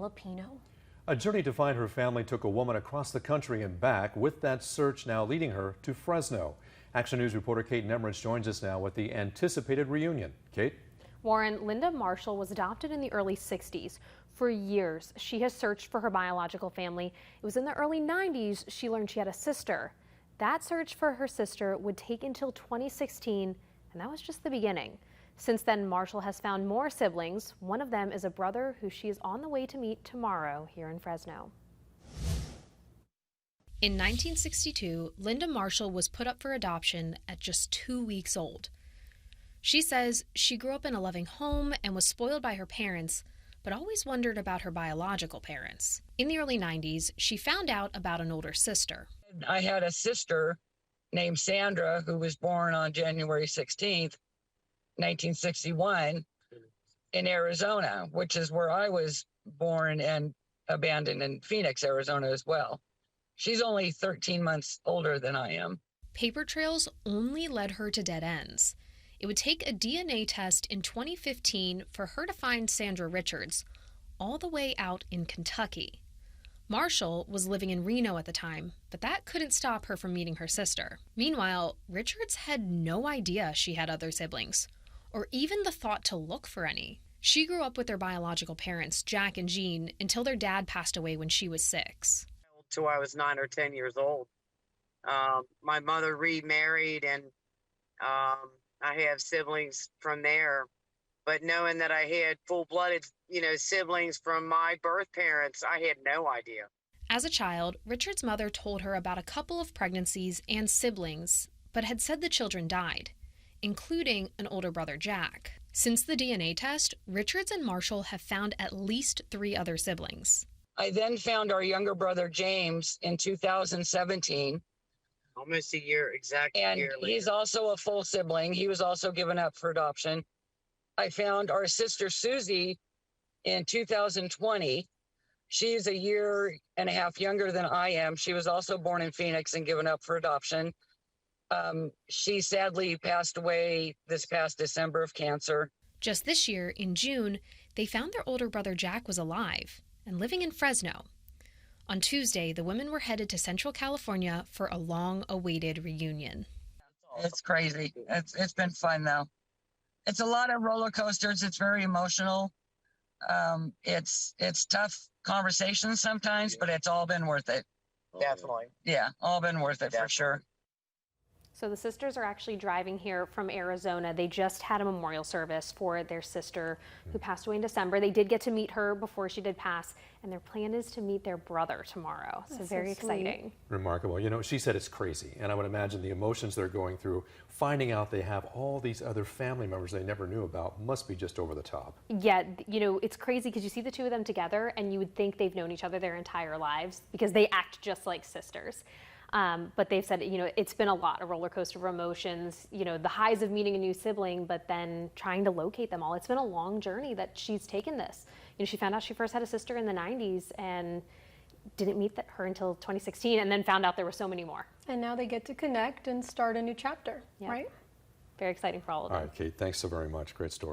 Filipino. A journey to find her family took a woman across the country and back, with that search now leading her to Fresno. Action News reporter Kate Nemrich joins us now with the anticipated reunion. Kate? Warren, Linda Marshall was adopted in the early 60s. For years, she has searched for her biological family. It was in the early 90s she learned she had a sister. That search for her sister would take until 2016, and that was just the beginning. Since then, Marshall has found more siblings. One of them is a brother who she is on the way to meet tomorrow here in Fresno. In 1962, Linda Marshall was put up for adoption at just 2 weeks old. She says she grew up in a loving home and was spoiled by her parents, but always wondered about her biological parents. In the early 90s, she found out about an older sister. I had a sister named Sandra who was born on January 16th, 1961 in Arizona, which is where I was born and abandoned in Phoenix, Arizona as well. She's only 13 months older than I am. Paper trails only led her to dead ends. It would take a DNA test in 2015 for her to find Sandra Richards, all the way out in Kentucky. Marshall was living in Reno at the time, but that couldn't stop her from meeting her sister. Meanwhile, Richards had no idea she had other siblings, or even the thought to look for any. She grew up with their biological parents, Jack and Jean, until their dad passed away when she was 6. Till I was 9 or 10 years old. My mother remarried, and I have siblings from there. But knowing that I had full-blooded, siblings from my birth parents, I had no idea. As a child, Richard's mother told her about a couple of pregnancies and siblings, but had said the children died, including an older brother, Jack. Since the DNA test, Richards and Marshall have found at least 3 other siblings. I then found our younger brother, James, in 2017. Almost a year, exactly. And year later. he's also a full sibling. He was also given up for adoption. I found our sister, Susie, in 2020. She's a year and a half younger than I am. She was also born in Phoenix and given up for adoption. She sadly passed away this past December of cancer. Just this year, in June, they found their older brother Jack was alive and living in Fresno. On Tuesday, the women were headed to Central California for a long-awaited reunion. It's crazy. It's been fun, though. It's a lot of roller coasters. It's very emotional. It's tough conversations sometimes, but it's all been worth it. Definitely. Yeah, all been worth it for sure. So the sisters are actually driving here from Arizona. They just had a memorial service for their sister who passed away in December. They did get to meet her before she did pass, and their plan is to meet their brother tomorrow. So very exciting. Remarkable. You know, she said it's crazy, and I would imagine the emotions they're going through, finding out they have all these other family members they never knew about, must be just over the top. Yeah, it's crazy because you see the two of them together, and you would think they've known each other their entire lives because they act just like sisters. But they've said, it's been a lot, a roller coaster of emotions, the highs of meeting a new sibling, but then trying to locate them all. It's been a long journey that she's taken this. She found out she first had a sister in the 90s and didn't meet her until 2016, and then found out there were so many more. And now they get to connect and start a new chapter, right? Very exciting for all of them. All right, Kate, thanks so very much. Great story.